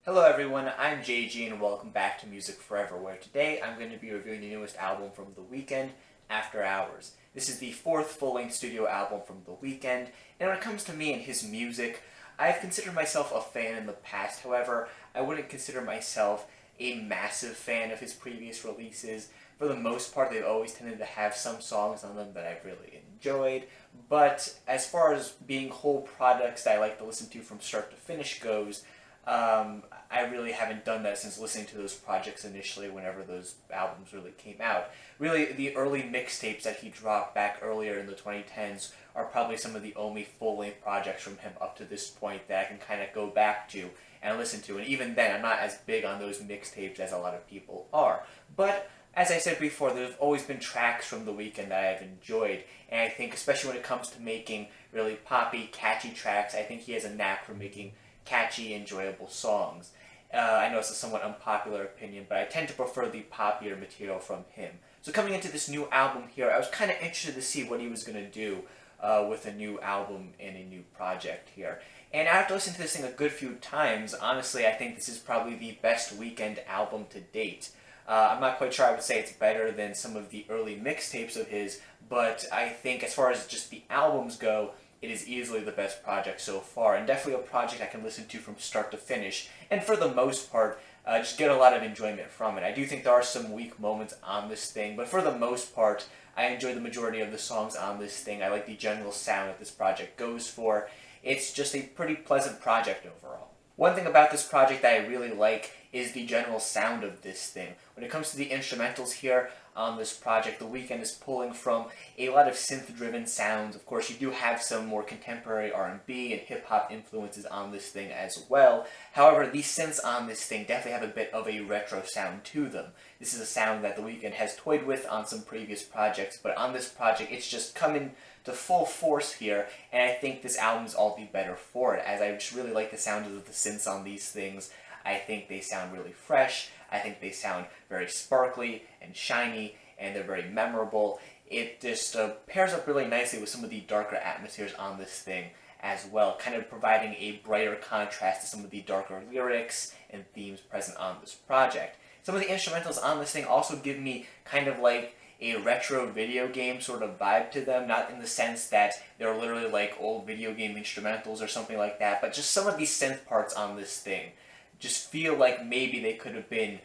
Hello everyone, I'm JG and welcome back to Music Forever, where today I'm going to be reviewing the newest album from The Weeknd, After Hours. This is the fourth full-length studio album from The Weeknd, and when it comes to me and his music, I've considered myself a fan in the past. However, I wouldn't consider myself a massive fan of his previous releases. For the most part, they've always tended to have some songs on them that I've really enjoyed, but as far as being whole products that I like to listen to from start to finish goes, I really haven't done that since listening to those projects initially whenever those albums really came out. Really, the early mixtapes that he dropped back earlier in the 2010s are probably some of the only full-length projects from him up to this point that I can kind of go back to and listen to. And even then, I'm not as big on those mixtapes as a lot of people are. But as I said before, there's always been tracks from The Weeknd that I've enjoyed, and I think especially when it comes to making really poppy, catchy tracks, I think he has a knack for making catchy, enjoyable songs. I know it's a somewhat unpopular opinion, but I tend to prefer the poppier material from him. So coming into this new album here, I was kind of interested to see what he was going to do with a new album and a new project here. And after listening to this thing a good few times, honestly, I think this is probably the best Weeknd album to date. I'm not quite sure I would say it's better than some of the early mixtapes of his, but I think as far as just the albums go, it is easily the best project so far, and definitely a project I can listen to from start to finish, and for the most part, just get a lot of enjoyment from it. I do think there are some weak moments on this thing, but for the most part, I enjoy the majority of the songs on this thing. I like the general sound that this project goes for. It's just a pretty pleasant project overall. One thing about this project that I really like is the general sound of this thing. When it comes to the instrumentals here on this project, The Weeknd is pulling from a lot of synth-driven sounds. Of course, you do have some more contemporary R&B and hip-hop influences on this thing as well. However, these synths on this thing definitely have a bit of a retro sound to them. This is a sound that The Weeknd has toyed with on some previous projects, but on this project, it's just coming to full force here, and I think this album's all the better for it, as I just really like the sound of the synths on these things. I think they sound really fresh, I think they sound very sparkly and shiny, and they're very memorable. It just pairs up really nicely with some of the darker atmospheres on this thing as well, kind of providing a brighter contrast to some of the darker lyrics and themes present on this project. Some of the instrumentals on this thing also give me kind of like a retro video game sort of vibe to them, not in the sense that they're literally like old video game instrumentals or something like that, but just some of these synth parts on this thing just feel like maybe they could have been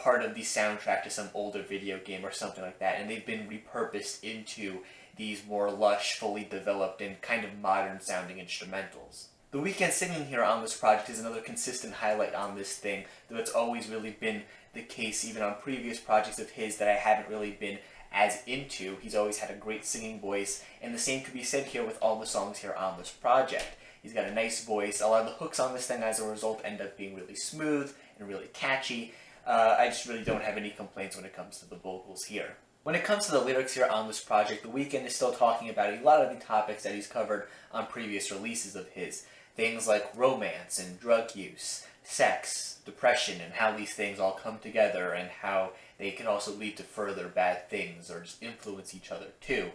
part of the soundtrack to some older video game or something like that, and they've been repurposed into these more lush, fully developed, and kind of modern sounding instrumentals. The Weeknd singing here on this project is another consistent highlight on this thing, though it's always really been the case even on previous projects of his that I haven't really been as into. He's always had a great singing voice, and the same could be said here with all the songs here on this project. He's got a nice voice. A lot of the hooks on this thing as a result end up being really smooth and really catchy. I just really don't have any complaints when it comes to the vocals here. When it comes to the lyrics here on this project, The Weeknd is still talking about a lot of the topics that he's covered on previous releases of his. Things like romance and drug use, sex, depression, and how these things all come together and how they can also lead to further bad things or just influence each other too.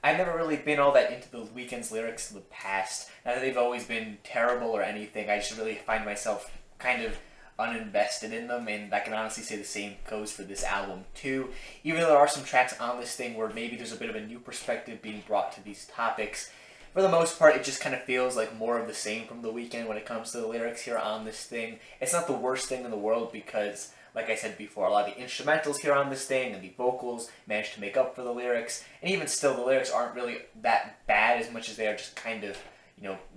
I've never really been all that into the Weeknd's lyrics in the past. Not that they've always been terrible or anything, I just really find myself kind of uninvested in them, and I can honestly say the same goes for this album too. Even though there are some tracks on this thing where maybe there's a bit of a new perspective being brought to these topics, for the most part, it just kind of feels like more of the same from The Weeknd when it comes to the lyrics here on this thing. It's not the worst thing in the world because, like I said before, a lot of the instrumentals here on this thing and the vocals manage to make up for the lyrics. And even still, the lyrics aren't really that bad as much as they are just kind of,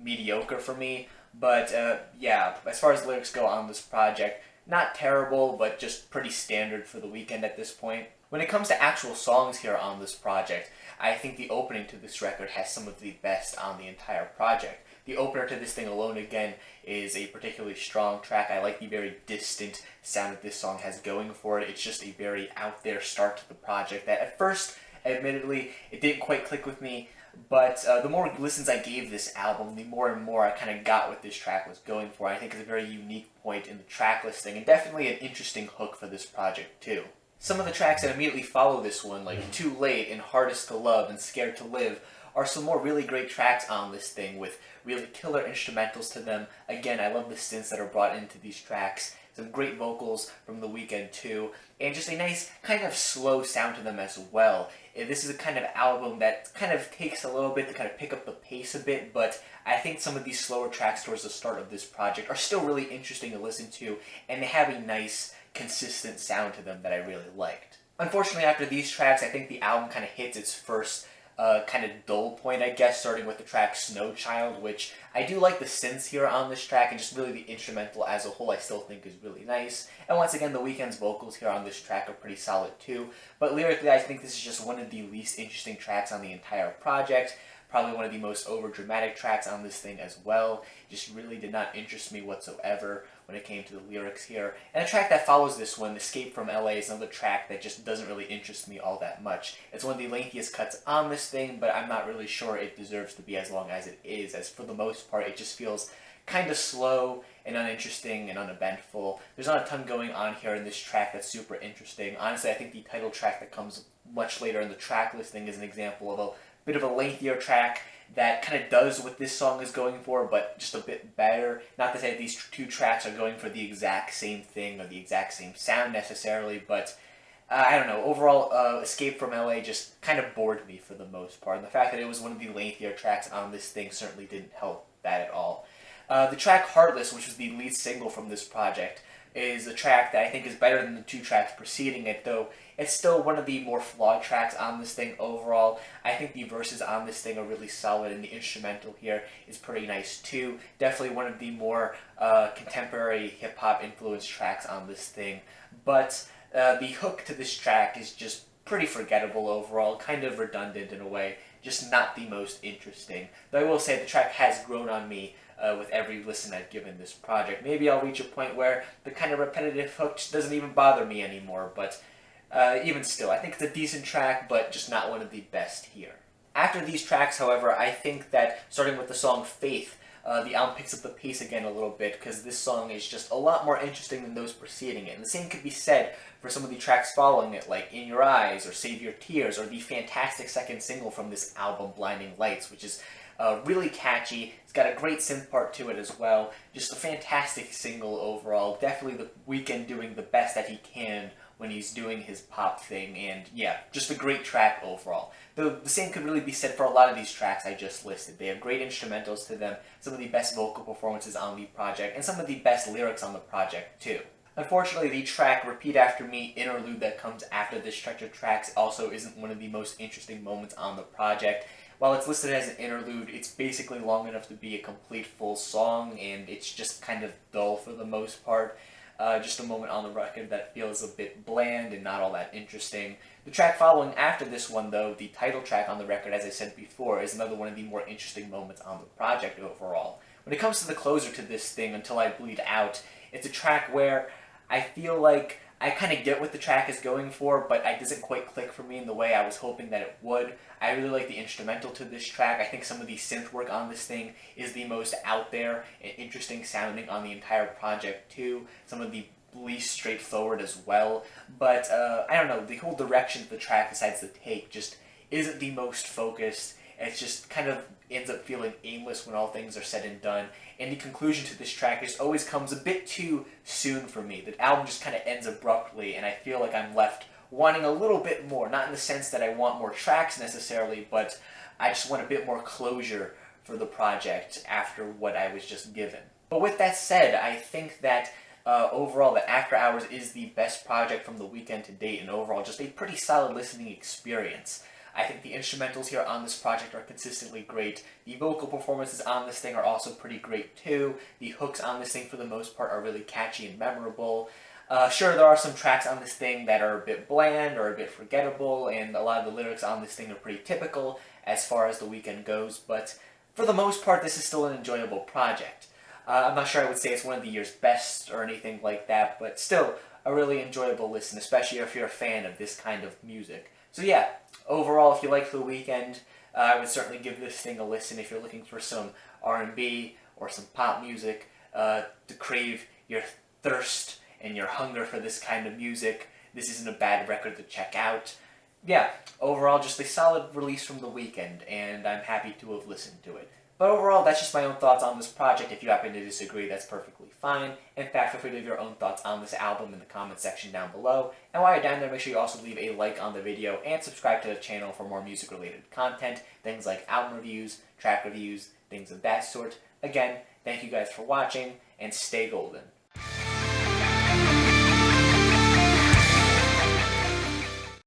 mediocre for me. But, yeah, as far as the lyrics go on this project, not terrible, but just pretty standard for The Weeknd at this point. When it comes to actual songs here on this project, I think the opening to this record has some of the best on the entire project. The opener to this thing alone, again, is a particularly strong track. I like the very distant sound that this song has going for it. It's just a very out there start to the project that at first, admittedly, it didn't quite click with me, but the more listens I gave this album, the more and more I kind of got what this track was going for. I think it's a very unique point in the track listing, and definitely an interesting hook for this project too. Some of the tracks that immediately follow this one, like Too Late and Hardest to Love and Scared to Live, are some more really great tracks on this thing with really killer instrumentals to them. Again, I love the synths that are brought into these tracks. Some great vocals from The Weeknd too, and just a nice kind of slow sound to them as well. And this is a kind of album that kind of takes a little bit to kind of pick up the pace a bit, but I think some of these slower tracks towards the start of this project are still really interesting to listen to, and they have a nice, consistent sound to them that I really liked. Unfortunately, after these tracks, I think the album kind of hits its first kind of dull point, I guess, starting with the track Snow Child, which I do like the synths here on this track, and just really the instrumental as a whole I still think is really nice. And once again, The Weeknd's vocals here on this track are pretty solid too, but lyrically I think this is just one of the least interesting tracks on the entire project. Probably one of the most over-dramatic tracks on this thing as well. Just really did not interest me whatsoever when it came to the lyrics here. And the track that follows this one, Escape from LA, is another track that just doesn't really interest me all that much. It's one of the lengthiest cuts on this thing, but I'm not really sure it deserves to be as long as it is, as for the most part it just feels kind of slow and uninteresting and uneventful. There's not a ton going on here in this track that's super interesting. Honestly, I think the title track that comes much later in the track listing is an example of a bit of a lengthier track that kind of does what this song is going for, but just a bit better. Not to say that these two tracks are going for the exact same thing or the exact same sound necessarily, but I don't know. Overall, Escape from LA just kind of bored me for the most part, and the fact that it was one of the lengthier tracks on this thing certainly didn't help that at all. The track Heartless, which was the lead single from this project, is a track that I think is better than the two tracks preceding it, though it's still one of the more flawed tracks on this thing overall. I think the verses on this thing are really solid, and the instrumental here is pretty nice too. Definitely one of the more contemporary hip-hop influenced tracks on this thing, but the hook to this track is just pretty forgettable overall, kind of redundant in a way, just not the most interesting. Though I will say the track has grown on me with every listen I've given this project. Maybe I'll reach a point where the kind of repetitive hook just doesn't even bother me anymore, but even still, I think it's a decent track, but just not one of the best here. After these tracks, however, I think that starting with the song Faith, the album picks up the pace again a little bit, because this song is just a lot more interesting than those preceding it. And the same could be said for some of the tracks following it, like In Your Eyes, or Save Your Tears, or the fantastic second single from this album, Blinding Lights, which is really catchy. It's got a great synth part to it as well. Just a fantastic single overall. Definitely The Weeknd doing the best that he can when he's doing his pop thing, and yeah, just a great track overall. Though the same could really be said for a lot of these tracks I just listed. They have great instrumentals to them, some of the best vocal performances on the project, and some of the best lyrics on the project too. Unfortunately, the track Repeat After Me interlude that comes after this stretch of tracks also isn't one of the most interesting moments on the project. While it's listed as an interlude, it's basically long enough to be a complete full song, and it's just kind of dull for the most part. Just a moment on the record that feels a bit bland and not all that interesting. The track following after this one, though, the title track on the record, as I said before, is another one of the more interesting moments on the project overall. When it comes to the closer to this thing, Until I Bleed Out, it's a track where I feel like I kind of get what the track is going for, but it doesn't quite click for me in the way I was hoping that it would. I really like the instrumental to this track. I think some of the synth work on this thing is the most out there and interesting sounding on the entire project too. Some of the least straightforward as well. But I don't know, the whole direction the track decides to take just isn't the most focused. It just kind of ends up feeling aimless when all things are said and done. And the conclusion to this track just always comes a bit too soon for me. The album just kind of ends abruptly, and I feel like I'm left wanting a little bit more. Not in the sense that I want more tracks necessarily, but I just want a bit more closure for the project after what I was just given. But with that said, I think that overall that After Hours is the best project from The Weeknd to date, and overall just a pretty solid listening experience. I think the instrumentals here on this project are consistently great. The vocal performances on this thing are also pretty great too. The hooks on this thing for the most part are really catchy and memorable. Sure, there are some tracks on this thing that are a bit bland or a bit forgettable, and a lot of the lyrics on this thing are pretty typical as far as The Weeknd goes, but for the most part this is still an enjoyable project. I'm not sure I would say it's one of the year's best or anything like that, but still a really enjoyable listen, especially if you're a fan of this kind of music. So yeah, overall, if you like The Weeknd, I would certainly give this thing a listen if you're looking for some R&B or some pop music to crave your thirst and your hunger for this kind of music. This isn't a bad record to check out. yeah, overall just a solid release from The Weeknd, and I'm happy to have listened to it. But overall, that's just my own thoughts on this project. If you happen to disagree, that's perfectly fine. In fact, feel free to leave your own thoughts on this album in the comment section down below. And while you're down there, make sure you also leave a like on the video and subscribe to the channel for more music-related content. Things like album reviews, track reviews, things of that sort. Again, thank you guys for watching, and stay golden.